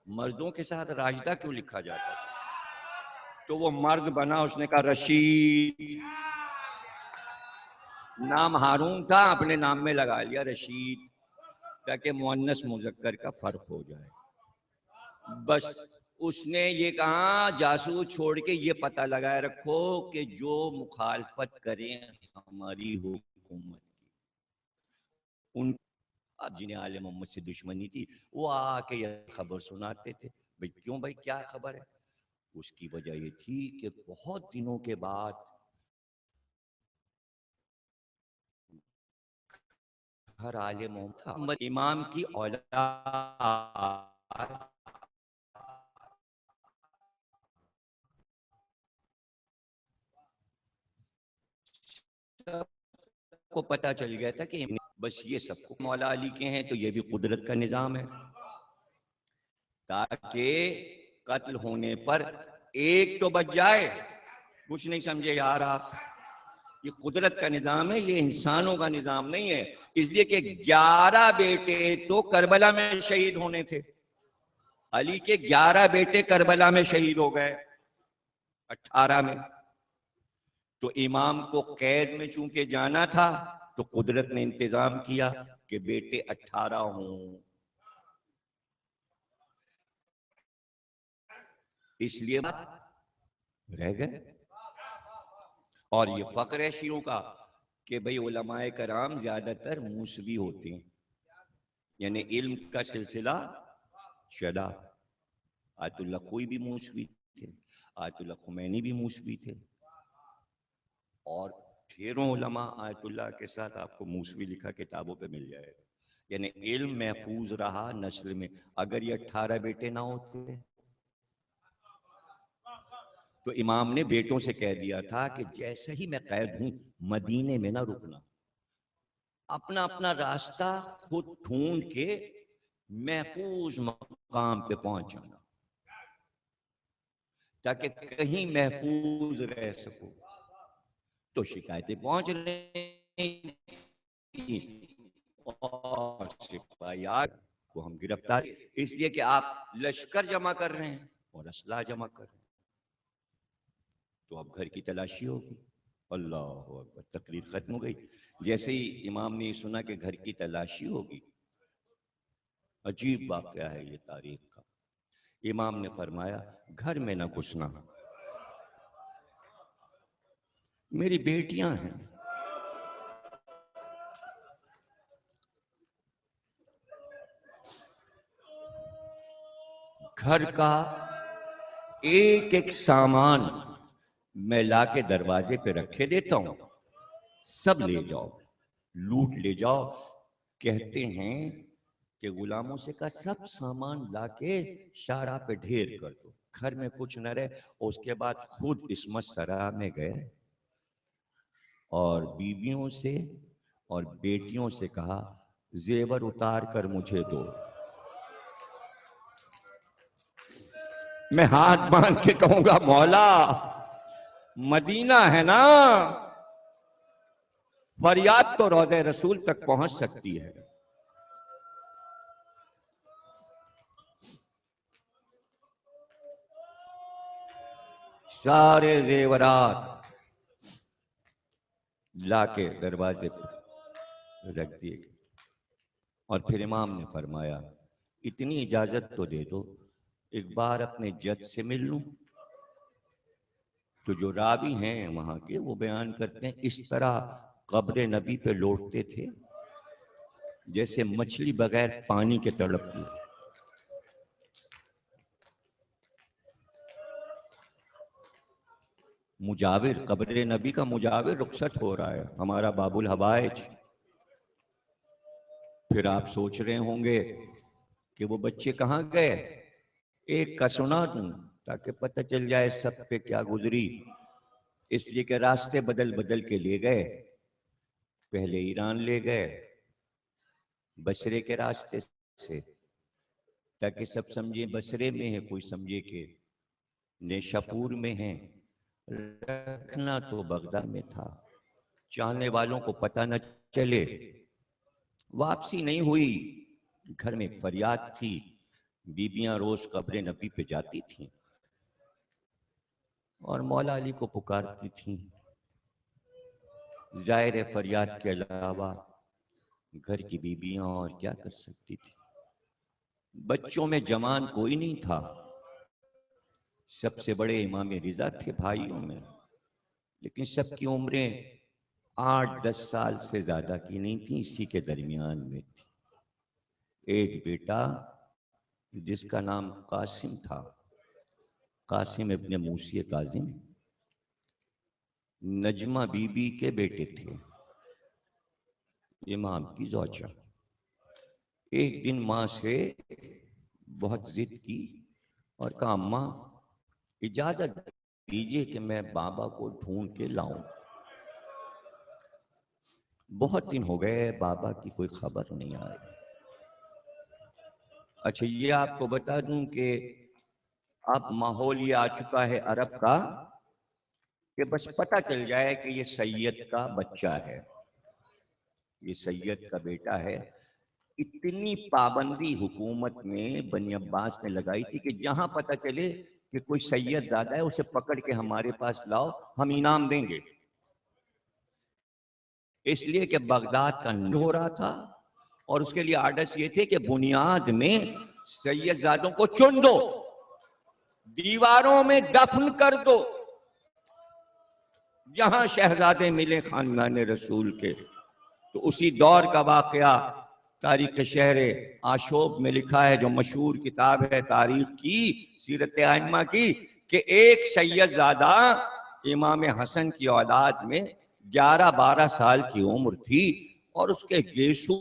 मर्दों के साथ राशिदा क्यों लिखा जाता है? तो वो मर्द बना, उसने कहा रशीद। नाम हारून था, अपने नाम में लगा लिया रशीद, ताकि मुअन्नस मुज़क्कर का फर्क हो जाए। बस उसने ये कहा जासूस छोड़ के ये पता लगाए रखो कि जो मुखालफत करें हमारी हुकूमत की, उन अब जिन्हें आले मोहम्मद से दुश्मनी थी वो आके ये खबर सुनाते थे। भाई क्यों भाई, क्या खबर है? उसकी वजह ये थी कि बहुत दिनों के बाद हर आले मोहम्मद था, इमाम की औलाद को पता चल गया था कि बस ये सबको मौला अली के हैं, तो ये भी कुदरत का निजाम है, ताकि कत्ल होने पर एक तो बच जाए। कुछ नहीं समझे यार आप, ये कुदरत का निजाम है, ये इंसानों का निजाम नहीं है। इसलिए कि 11 बेटे तो करबला में शहीद होने थे, अली के 11 बेटे करबला में शहीद हो गए 18 में। तो इमाम को कैद में चूंकि जाना था, तो कुदरत ने इंतजाम किया कि बेटे 18 हों, इसलिए रह गए। और ये फख्र है शियों का कि भाई उलमाए कराम ज्यादातर मूसवी होते हैं, यानी इल्म का सिलसिला चला। आयतुल्लाह कोई भी मूसवी थे, आयतुल्लाह खुमैनी भी मूसवी थे, और ढेरों उलमा आयतुल्लाह के साथ आपको मूसवी लिखा किताबों पे मिल जाएगा। यानी इल्म महफूज रहा नस्ल में। अगर ये 18 बेटे ना होते तो इमाम ने बेटों से कह दिया था कि जैसे ही मैं कैद हूं मदीने में ना रुकना, अपना अपना रास्ता खुद ढूंढ के महफूज मकाम पे पहुंच जाना, ताकि कहीं महफूज रह सको। तो शिकायतें पहुंच रही और सिपाहियात को हम गिरफ्तार, इसलिए कि आप लश्कर जमा कर रहे हैं और असला जमा कर रहे हैं, तो अब घर की तलाशी होगी। अल्लाह अकबर, तकरीर खत्म हो गई। जैसे ही इमाम ने सुना कि घर की तलाशी होगी, अजीब वाकया है ये तारीख का, इमाम ने फरमाया घर में ना घुसना, मेरी बेटियां हैं, घर का एक एक सामान मैं लाके दरवाजे पे रखे देता हूं, सब ले जाओ, लूट ले जाओ। कहते हैं कि गुलामों से कहा सब सामान लाके शाहराह पे ढेर कर दो, घर में कुछ न रहे। उसके बाद खुद इस मसरा में गए और बीवियों से और बेटियों से कहा जेवर उतार कर मुझे दो, मैं हाथ बांध के कहूंगा मौला मदीना है ना, फरियाद तो रौज़े रसूल तक पहुंच सकती है। सारे जेवरात लाके दरवाजे पर रख दिए। और फिर इमाम ने फरमाया इतनी इजाजत तो दे दो, एक बार अपने जज से मिल लूं। तो जो रावी हैं वहां के, वो बयान करते हैं इस तरह कब्र नबी पे लौटते थे जैसे मछली बगैर पानी के तड़पती। मुजाविर, कब्र नबी का मुजाविर रुखसत हो रहा है, हमारा बाबुल हवाइज। फिर आप सोच रहे होंगे कि वो बच्चे कहाँ गए, एक का सुना दूं ताकि पता चल जाए सब पे क्या गुजरी। इसलिए कि रास्ते बदल बदल के ले गए। पहले ईरान ले गए बसरे के रास्ते से, ताकि सब समझे बसरे में है, कोई समझे कि नेशापुर में है। रखना तो बगदाद में था, चाहने वालों को पता न चले। वापसी नहीं हुई, घर में फरियाद थी, बीबियां रोज कब्र नबी पे जाती थीं और मौला अली को पुकारती थीं। जाहिर है फरियाद के अलावा घर की बीबियां और क्या कर सकती थी। बच्चों में जवान कोई नहीं था, सबसे बड़े इमाम रिजा थे भाइयों में, लेकिन सबकी उम्रें 8-10 साल से ज्यादा की नहीं थी, इसी के दरमियान में थी। एक बेटा जिसका नाम कासिम था, कासिम इब्ने मूसी काजिम, नजमा बीबी के बेटे थे, इमाम की ज़ौजा। एक दिन माँ से बहुत जिद की और कहा अम्मा इजाजत दीजिए कि मैं बाबा को ढूंढ के लाऊं। बहुत दिन हो गए बाबा की कोई खबर नहीं आई। अच्छा ये आपको बता दूं कि अब माहौल ये आ चुका है अरब का कि बस पता चल जाए कि ये सैयद का बच्चा है, ये सैयद का बेटा है। इतनी पाबंदी हुकूमत ने, बनी अब्बास ने लगाई थी कि जहां पता चले कि कोई सैयद ज्यादा है उसे पकड़ के हमारे पास लाओ, हम इनाम देंगे। इसलिए कि बगदाद का हो रहा था और उसके लिए आर्डर्स ये थे कि बुनियाद में सैयदजादों को चुन दो, दीवारों में दफन कर दो। जहां शहजादे मिले खानदान रसूल के, तो उसी दौर का वाकया तारीख शहर आशोब में लिखा है, जो मशहूर किताब है तारीख की, सीरत आइम्मा की, कि एक सैयदजादा इमाम हसन की औलाद में 11-12 साल की उम्र थी और उसके गेसू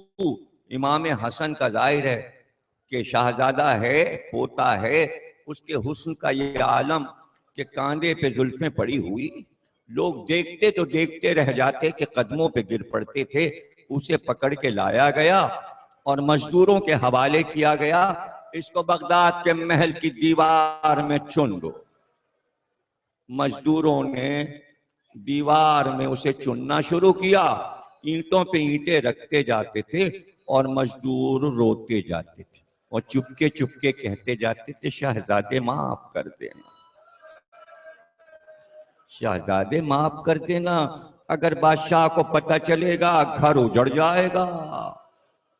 इमाम हसन का जाहिर है कि शाहजादा है, पोता है, उसके हुस्न का ये आलम कि कांधे पे जुल्फें पड़ी हुई, लोग देखते तो देखते रह जाते कि कदमों पे गिर पड़ते थे। उसे पकड़ के लाया गया और मजदूरों के हवाले किया गया, इसको बगदाद के महल की दीवार में चुन दो। मजदूरों ने दीवार में उसे चुनना शुरू किया, ईंटों पे ईंटें रखते जाते थे और मजदूर रोते जाते थे और चुपके चुपके कहते जाते थे शहजादे माफ कर देना, शहजादे माफ कर देना, अगर बादशाह को पता चलेगा घर उजड़ जाएगा,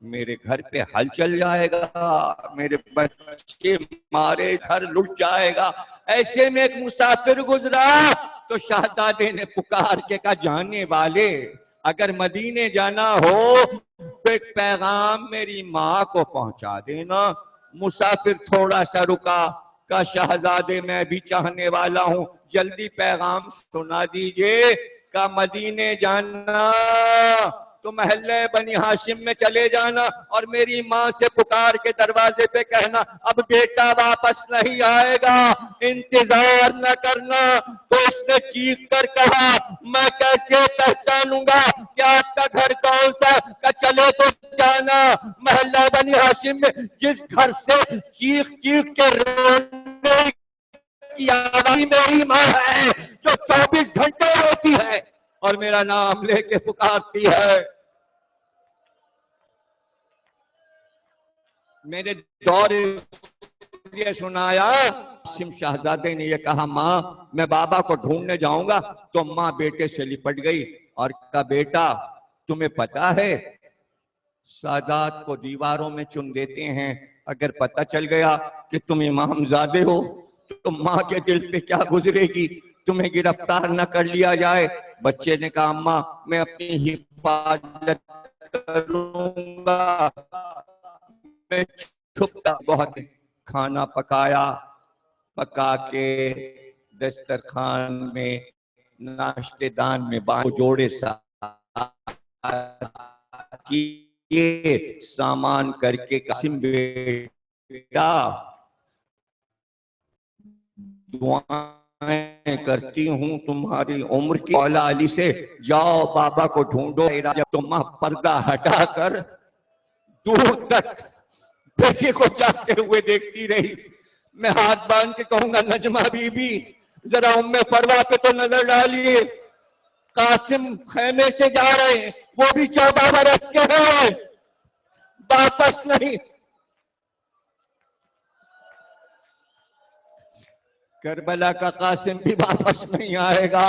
मेरे घर पे हल चल जाएगा, मेरे बच्चे मारे घर लुट जाएगा। ऐसे में एक मुसाफिर गुजरा तो शहजादे ने पुकार के कहा जाने वाले अगर मदीने जाना हो तो एक पैगाम मेरी माँ को पहुंचा देना। मुसाफिर थोड़ा सा रुका, कहा शहजादे मैं भी चाहने वाला हूं, जल्दी पैगाम सुना दीजिए। का मदीने जाना तो महल्ले बनी हाशिम में चले जाना और मेरी माँ से पुकार के दरवाजे पे कहना अब बेटा वापस नहीं आएगा, इंतजार न करना। तो उसने चीख कर कहा मैं कैसे पहचानूंगा कि आपका घर कौन सा, का चले तो जाना महल्ला बनी हाशिम में, जिस घर से चीख चीख के रोने की आवाज मेरी माँ है, जो 24 घंटे रोती है और मेरा नाम लेके पुकारती है। मेरे दौर ये सुनाया, सिम शाहजादे ने ये कहा माँ मैं बाबा को ढूंढने जाऊंगा, तो माँ बेटे से लिपट गई और कहा बेटा तुम्हें पता है सादात को दीवारों में चुन देते हैं, अगर पता चल गया कि तुम इमामजादे हो तो माँ के दिल पे क्या गुजरेगी, तुम्हें गिरफ्तार न कर लिया जाए। बच्चे ने कहा अम्मा मैं अपनी हिफाजत करूंगा, मैं छुपता बहुत। खाना पकाया, पका के दस्तरखान में नाश्तेदान में बांध जोड़े किए सामान करके कासिम बेटा दुआएं करती हूँ तुम्हारी उम्र की। मौला अली से जाओ बाबा को ढूंढो। जब तुम पर्दा हटाकर दूर तक बेटे को जाते हुए देखती रही, मैं हाथ बांध के कहूंगा नजमा बीबी जरा उम्मे फरवा पे तो नजर डालिए, कासिम खेमे से जा रहे हैं, वो भी 14 बरस के हैं, वापस नहीं। करबला का कासिम भी वापस नहीं आएगा।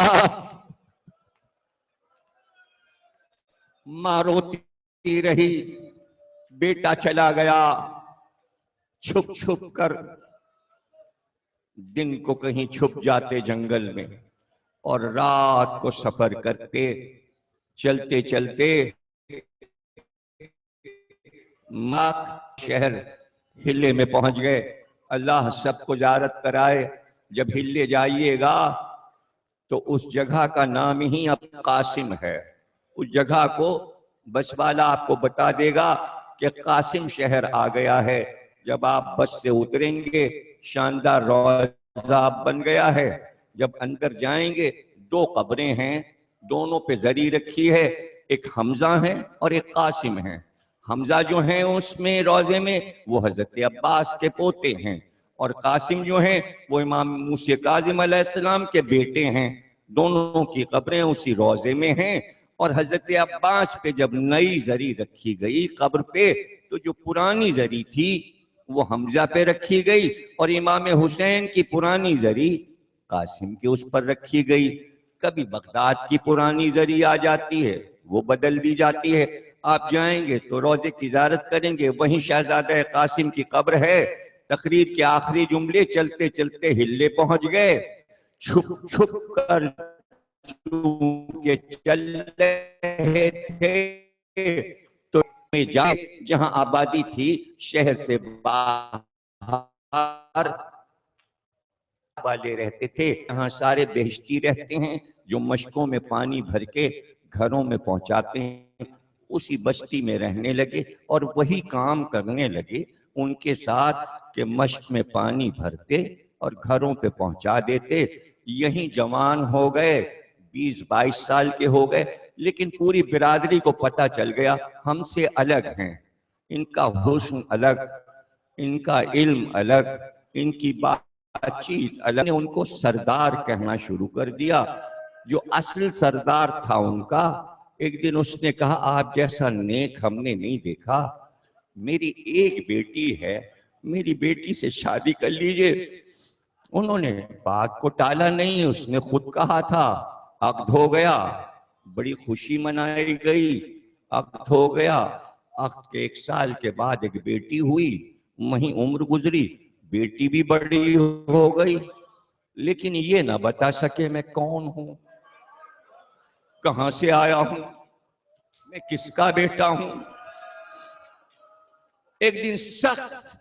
मां रोती रही, बेटा चला गया छुप छुप कर। दिन को कहीं छुप जाते जंगल में और रात को सफर करते। चलते चलते माक शहर हिल्ले में पहुंच गए। अल्लाह सबको ज़ियारत कराए। जब हिल्ले जाइएगा तो उस जगह का नाम ही अब कासिम है। उस जगह को बस वाला आपको बता देगा कि कासिम शहर आ गया है। जब आप बस से उतरेंगे शानदार रोज़ा बन गया है। जब अंदर जाएंगे 2 कब्रें हैं, दोनों पे जरी रखी है, एक हमजा है और एक कासिम है। हमजा जो है उसमें रोजे में वो हजरत अब्बास के पोते हैं और कासिम जो हैं वो इमाम मूसा काज़िम अलैहिस्सलाम के बेटे हैं। दोनों की कब्रें उसी रोजे में हैं। और हजरत अब्बास पे जब नई जरी रखी गई कब्र पे, तो जो पुरानी जरी थी वो हमजा पे रखी गई और इमाम हुसैन की पुरानी जरी कासिम के उस पर रखी गई। कभी बगदाद की पुरानी जरी आ जाती है, वो बदल दी जाती है। आप जाएंगे तो रोजे की ज़ियारत करेंगे, वहीं शहजादा कासिम की कब्र है। तकरीर के आखिरी जुमले चलते चलते हिल्ले पहुंच गए। छुप छुप कर के चल रहे थे तो में जाए जहां आबादी थी शहर से बाहर वाले रहते थे। यहाँ सारे बेहिश्ती रहते हैं जो मशकों में पानी भर के घरों में पहुंचाते हैं। उसी बस्ती में रहने लगे और वही काम करने लगे उनके साथ के मश्क में पानी भरते और घरों पे पहुंचा देते। यही जवान हो गए, 20-22 साल के हो गए, लेकिन पूरी बिरादरी को पता चल गया हमसे अलग हैं। इनका हुस्न अलग, इनका इल्म अलग, इनकी बातचीत अलग। उनको सरदार कहना शुरू कर दिया। जो असल सरदार था उनका, एक दिन उसने कहा आप जैसा नेक हमने नहीं देखा। मेरी एक बेटी है, मेरी बेटी से शादी कर लीजिए। उन्होंने बात को टाला नहीं, उसने खुद कहा था। अक्द हो गया, बड़ी खुशी मनाई गई, अक्द हो गया। अक्द के 1 साल के बाद एक बेटी हुई, वहीं उम्र गुजरी, बेटी भी बड़ी हो गई, लेकिन ये ना बता सके मैं कौन हूं, कहां से आया हूं, मैं किसका बेटा हूं। एक दिन सख्त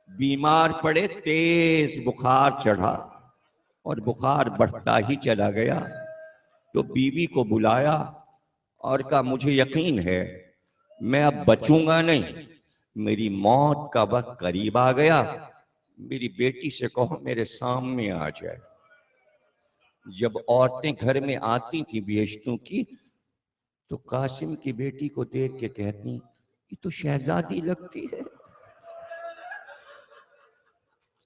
बीमार पड़े, तेज बुखार चढ़ा और बुखार बढ़ता ही चला गया। तो बीवी को बुलाया और कहा मुझे यकीन है मैं अब बचूंगा नहीं, मेरी मौत का वक्त करीब आ गया, मेरी बेटी से कहो मेरे सामने आ जाए। जब औरतें घर में आती थी बेहिश्तों की, तो कासिम की बेटी को देख के कहती ये तो शहजादी लगती है,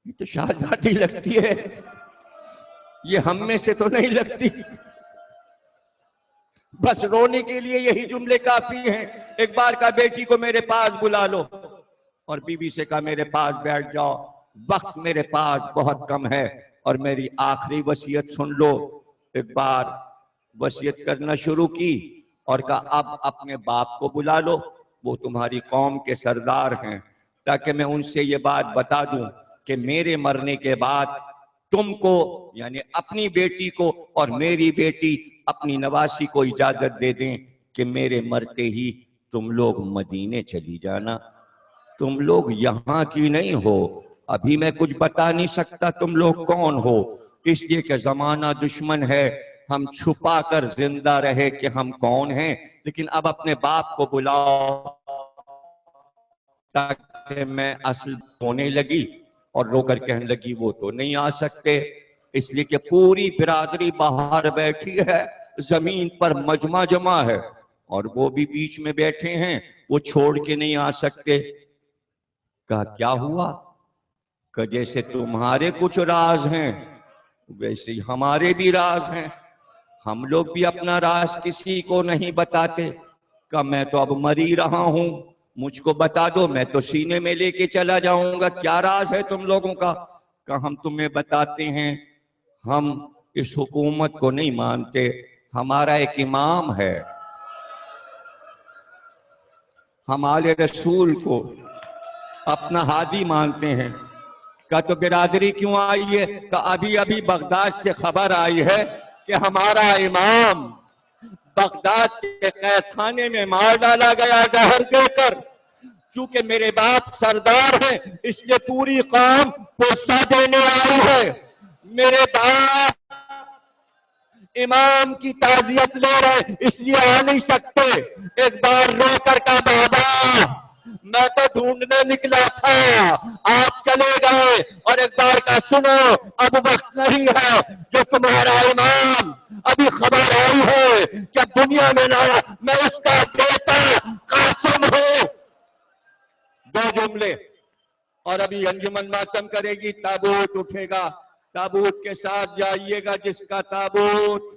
ये तो शहजादी लगती है, ये हम में से तो नहीं लगती। बस रोने के लिए यही जुमले काफी हैं। एक बार का बेटी को मेरे पास बुला लो और बीवी से कहा मेरे पास बैठ जाओ, वक्त मेरे पास बहुत कम है और मेरी आखिरी वसीयत सुन लो। एक बार वसीयत करना शुरू की और कहा अब अपने बाप को बुला लो, वो तुम्हारी कौम के सरदार हैं, ताकि मैं उनसे ये बात बता दूं कि मेरे मरने के बाद तुमको यानी अपनी बेटी को और मेरी बेटी अपनी नवासी को इजाजत दे दें कि मेरे मरते ही तुम लोग मदीने चली जाना। तुम लोग यहाँ की नहीं हो, अभी मैं कुछ बता नहीं सकता तुम लोग कौन हो, इसलिए कि जमाना दुश्मन है, हम छुपा कर जिंदा रहे कि हम कौन हैं, लेकिन अब अपने बाप को बुलाओ ताकि मैं असल होने लगी, और रोकर कहने लगी वो तो नहीं आ सकते, इसलिए कि पूरी बिरादरी बाहर बैठी है, जमीन पर मजमा जमा है और वो भी बीच में बैठे हैं, वो छोड़ के नहीं आ सकते। कहा क्या हुआ? कि जैसे तुम्हारे कुछ राज हैं वैसे ही हमारे भी राज हैं, हम लोग भी अपना राज किसी को नहीं बताते। का मैं तो अब मर ही रहा हूं, मुझको बता दो, मैं तो सीने में लेके चला जाऊंगा, क्या राज है तुम लोगों का? का हम तुम्हें बताते हैं, हम इस हुकूमत को नहीं मानते, हमारा एक इमाम है, हमारे रसूल को अपना हादी मानते हैं। का तो बिरादरी क्यों आई है? का अभी अभी बगदाद से खबर आई है कि हमारा इमाम बगदाद के कैद खाने में मार डाला गया जहर देकर। चूंकि मेरे बाप सरदार हैं इसलिए पूरी कौम पुरसा देने आई है। मेरे बाप इमाम की ताजियत ले रहे इसलिए आ नहीं सकते। एक बार रोकर का बाबा मैं तो ढूंढने निकला था, आप चले गए, और एक बार का सुनो, अब वक्त नहीं है, जो तुम्हारा इमाम अभी खबर आई है कि अब दुनिया में ना, मैं उसका बेटा कासिम हूं। दो जुमले और अभी अंजुमन मातम करेगी, ताबूत उठेगा, ताबूत के साथ जाइएगा जिसका ताबूत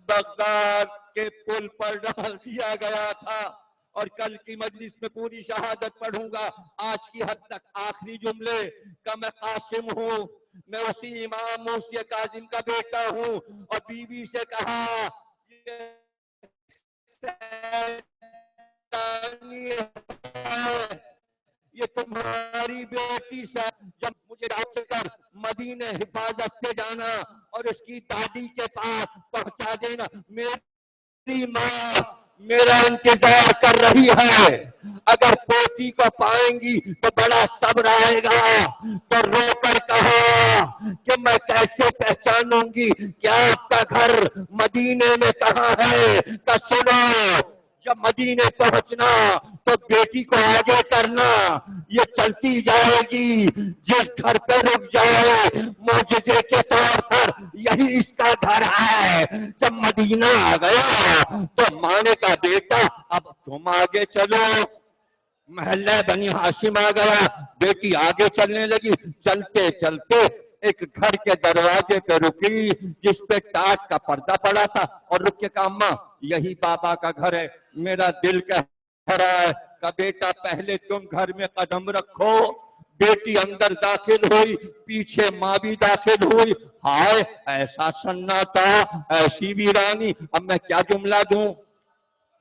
बगदाद के पुल पर डाल दिया गया था। और कल की मजलिस में पूरी शहादत पढ़ूंगा, आज की हद तक आखिरी जुमले का मैं कासिम हूं, मैं उसी इमाम मूसा काजिम का बेटा हूं। और बीवी से कहा ये तुम्हारी बेटी से, जब मुझे कर मदीने हिफाजत से जाना और उसकी दादी के पास पहुंचा देना, मेरी माँ मेरा इंतजार कर रही है, अगर पोती को पाएंगी तो बड़ा सब्र आएगा। तो रोकर कहा कि मैं कैसे पहचानूंगी कि आपका घर मदीने में कहाँ है? तो सुनो, जब मदीने पहुंचना तो बेटी को आगे करना, ये चलती जाएगी, जिस घर पे रुक जाए मौजूदे के तौर पर यही इसका घर है। जब मदीना आ गया तो माने का बेटा अब तुम आगे चलो, महल्ला बनी हाशिम आ गया, बेटी आगे चलने लगी। चलते चलते एक घर के दरवाजे पे रुकी जिस पे टाट का पर्दा पड़ा था, और रुक के कहा अम्मा यही बाबा का घर है। मेरा दिल कह रहा है का बेटा पहले तुम घर में कदम रखो। बेटी अंदर दाखिल हुई, पीछे माँ भी दाखिल हुई। हाय ऐसा सन्नाटा, ऐसी वीरानी, अब मैं क्या जुमला दूं?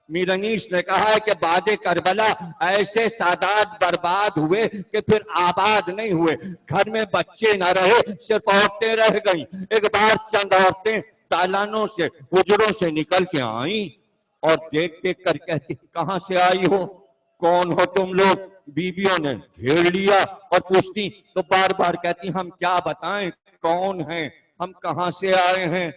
मीर अनीस ने कहा है कि बादे करबला ऐसे सादात बर्बाद हुए कि फिर आबाद नहीं हुए, घर में बच्चे न रहे, सिर्फ औरतें रह गईं। एक बार चंद औरतें दालानों से हुजरों से निकल के आई और देख देख कर कहती कहां से आई हो, कौन हो तुम लोग? बीवियों ने घेर लिया और पूछती तो बार बार कहती हम क्या बताएं कौन हैं, हम कहां से आए हैं।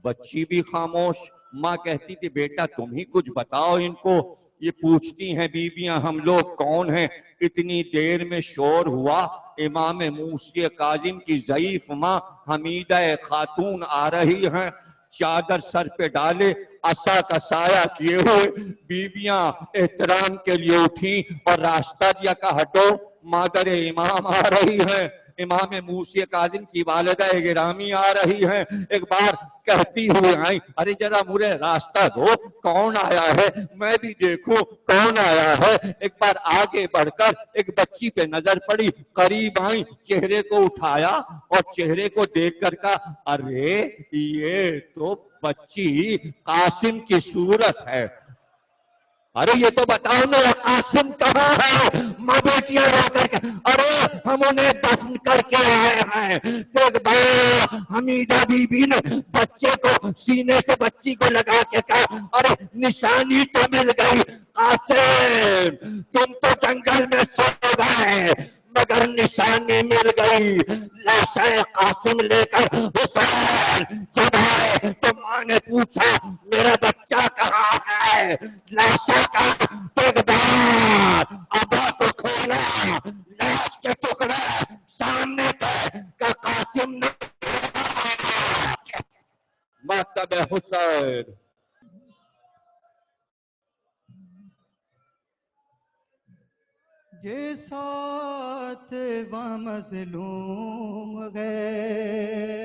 बच्ची भी खामोश। माँ कहती थी बेटा तुम ही कुछ बताओ इनको। ये पूछती हैं बीबियां हम लोग कौन हैं। इतनी देर में शोर हुआ, इमाम मूसा काजिम की ज़ईफ माँ हमीदा खातून आ रही हैं, चादर सर पे डाले, असा का साया किए हुए। बीबियां एहतराम के लिए उठी और रास्ता दिया का हटो, मादर इमाम आ रही है, इमाम मूसा काजिम की वालिदा गिरामी आ रही है। एक बार कहती हुई आई अरे जरा मुझे रास्ता दो, कौन आया है मैं भी देखूं कौन आया है। एक बार आगे बढ़कर एक बच्ची पे नजर पड़ी, करीब आई, चेहरे को उठाया और चेहरे को देखकर कहा अरे ये तो बच्ची कासिम की सूरत है। अरे ये तो बताओ ना कासिम कहाँ है? माँ बेटियां रो करके अरे हम उन्हें दफन करके आए हैं। एक बार हमीदा बीबी ने बच्चे को सीने से बच्ची को लगा के कहा अरे निशानी तो मिल गई कासिम, तुम तो जंगल में सो गए मगर निशानी मिल गई। लाशा कासिम लेकर हुसैन जब आए तो माँ ने पूछा मेरा बच्चा कहाँ है, लाशा का तकदार, अबा को खोला, लाश के टुकड़े सामने थे का कासिम ने मातब हुसैन।
ये साथ व मजलूम गए,